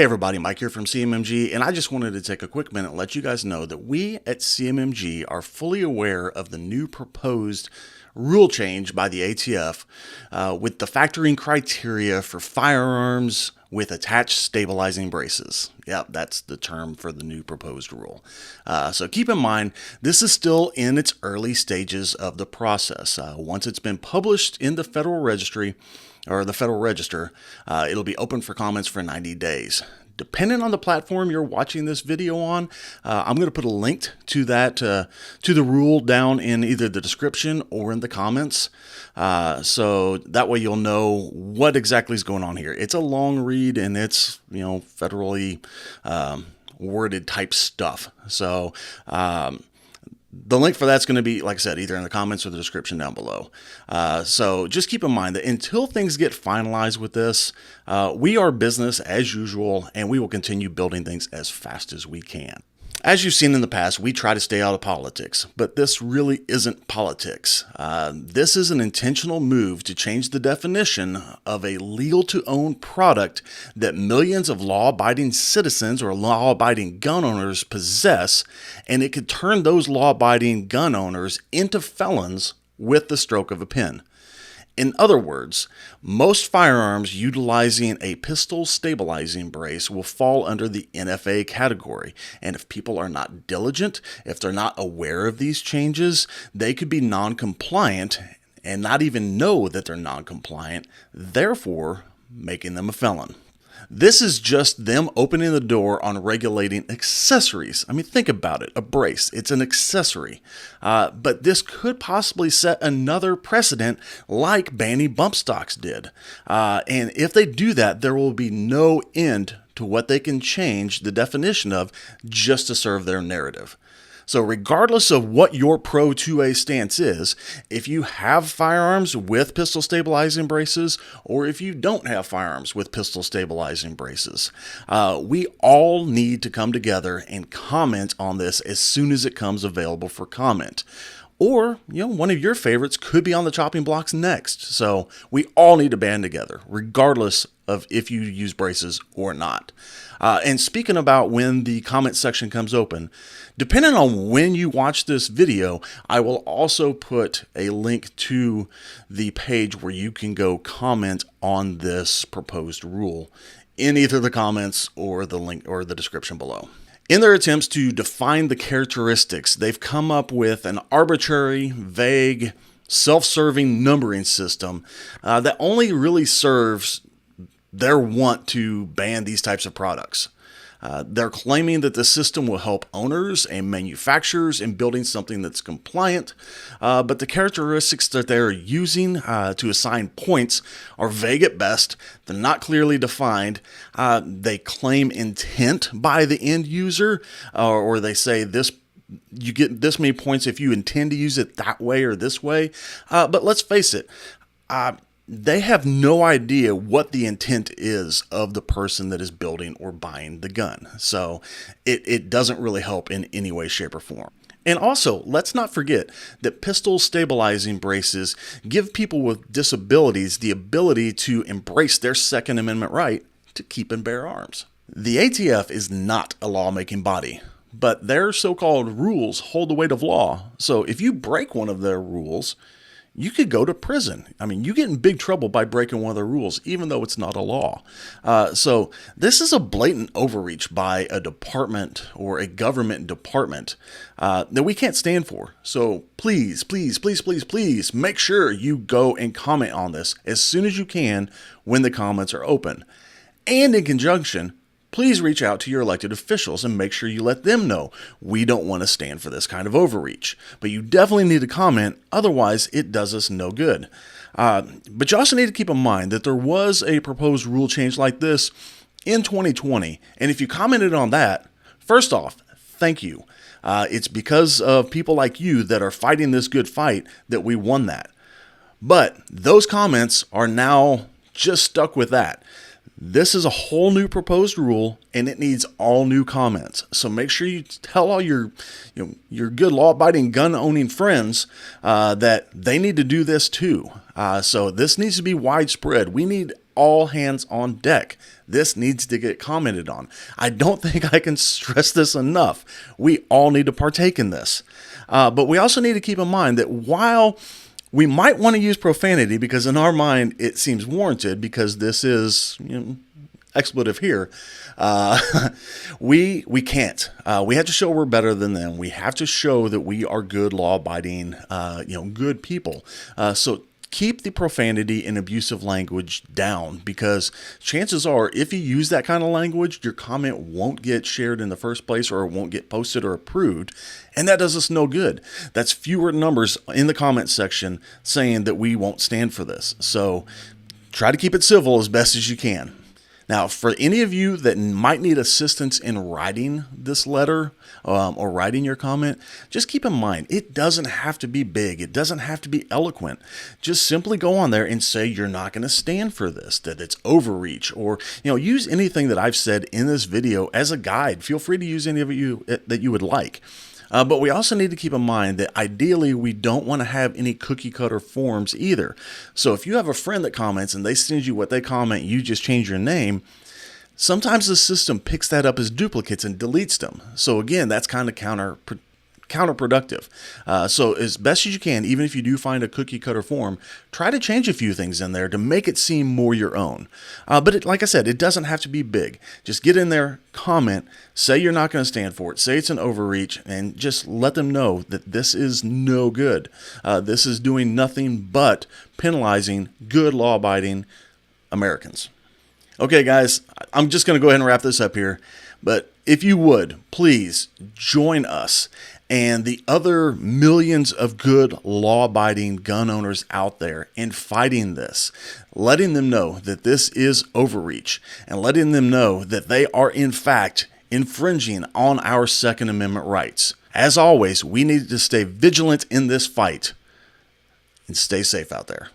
Hey everybody, Mike here from CMMG, and I just wanted to take a quick minute and let you guys know that we at CMMG are fully aware of the new proposed rule change by the ATF with the factoring criteria for firearms with attached stabilizing braces. Yep, that's the term for the new proposed rule. So keep in mind, this is still in its early stages of the process. Once it's been published in the Federal Registry, or the Federal Register, it'll be open for comments for 90 days. Depending on the platform you're watching this video on, I'm going to put a link to that, to the rule down in either the description or in the comments. So that way you'll know what exactly is going on here. It's a long read and it's, federally worded type stuff. So, the link for that's going to be, like I said, either in the comments or the description down below. So just keep in mind that until things get finalized with this, we are business as usual, and we will continue building things as fast as we can. As you've seen in the past, we try to stay out of politics, but this really isn't politics. This is an intentional move to change the definition of a legal-to-own product that millions of law-abiding citizens or law-abiding gun owners possess, and it could turn those law-abiding gun owners into felons with the stroke of a pen. In other words, most firearms utilizing a pistol stabilizing brace will fall under the NFA category. And if people are not diligent, if they're not aware of these changes, they could be non-compliant and not even know that they're non-compliant, therefore making them a felon. This is just them opening the door on regulating accessories. I mean, think about it. A brace, it's an accessory. But this could possibly set another precedent like banning bump stocks did. And if they do that, there will be no end to what they can change the definition of just to serve their narrative. So regardless of what your Pro 2A stance is, if you have firearms with pistol stabilizing braces, or if you don't have firearms with pistol stabilizing braces, we all need to come together and comment on this as soon as it comes available for comment. Or, one of your favorites could be on the chopping blocks next. So we all need to band together, regardless of if you use braces or not. And speaking about when the comment section comes open, depending on when you watch this video, I will also put a link to the page where you can go comment on this proposed rule in either the comments or the link or the description below. In their attempts to define the characteristics, they've come up with an arbitrary, vague, self-serving numbering system that only really serves their want to ban these types of products. They're claiming that the system will help owners and manufacturers in building something that's compliant, but the characteristics that they're using to assign points are vague at best. They're not clearly defined. They claim intent by the end user, or they say this. You get this many points if you intend to use it that way or this way. But let's face it. They have no idea what the intent is of the person that is building or buying the gun. So it doesn't really help in any way, shape, or form. And also, let's not forget that pistol stabilizing braces give people with disabilities the ability to embrace their Second Amendment right to keep and bear arms. The ATF is not a lawmaking body, but their so-called rules hold the weight of law. So if you break one of their rules, you could go to prison. I mean, you get in big trouble by breaking one of the rules, even though it's not a law. So this is a blatant overreach by a department or a government department that we can't stand for. So please, please, please, please, please make sure you go and comment on this as soon as you can when the comments are open. And in conjunction, please reach out to your elected officials and make sure you let them know we don't want to stand for this kind of overreach. But you definitely need to comment, otherwise it does us no good. But you also need to keep in mind that there was a proposed rule change like this in 2020. And if you commented on that, first off, thank you. It's because of people like you that are fighting this good fight that we won that. But those comments are now just stuck with that. This is a whole new proposed rule, and it needs all new comments. So make sure you tell all your good law-abiding gun-owning friends that they need to do this too. So this needs to be widespread. We need all hands on deck. This needs to get commented on. I don't think I can stress this enough. We all need to partake in this. But we also need to keep in mind that while we might want to use profanity because in our mind it seems warranted because this is expletive here, we can't. We have to show we're better than them. We have to show that we are good, law-abiding, good people. So keep the profanity and abusive language down, because chances are if you use that kind of language, your comment won't get shared in the first place, or it won't get posted or approved. And that does us no good. That's fewer numbers in the comment section saying that we won't stand for this. So try to keep it civil as best as you can. Now, for any of you that might need assistance in writing this letter or writing your comment, just keep in mind, it doesn't have to be big. It doesn't have to be eloquent. Just simply go on there and say you're not going to stand for this, that it's overreach, or use anything that I've said in this video as a guide. Feel free to use any of you that you would like. But we also need to keep in mind that ideally we don't want to have any cookie cutter forms either. So if you have a friend that comments and they send you what they comment, you just change your name, sometimes the system picks that up as duplicates and deletes them. So again, that's kind of counterproductive. So as best as you can, even if you do find a cookie cutter form, try to change a few things in there to make it seem more your own. But like I said, it doesn't have to be big. Just get in there, comment, say you're not going to stand for it, say it's an overreach, and just let them know that this is no good. This is doing nothing but penalizing good, law-abiding Americans. Okay, guys, I'm just going to go ahead and wrap this up here. But if you would, please join us and the other millions of good, law-abiding gun owners out there in fighting this, letting them know that this is overreach, and letting them know that they are, in fact, infringing on our Second Amendment rights. As always, we need to stay vigilant in this fight and stay safe out there.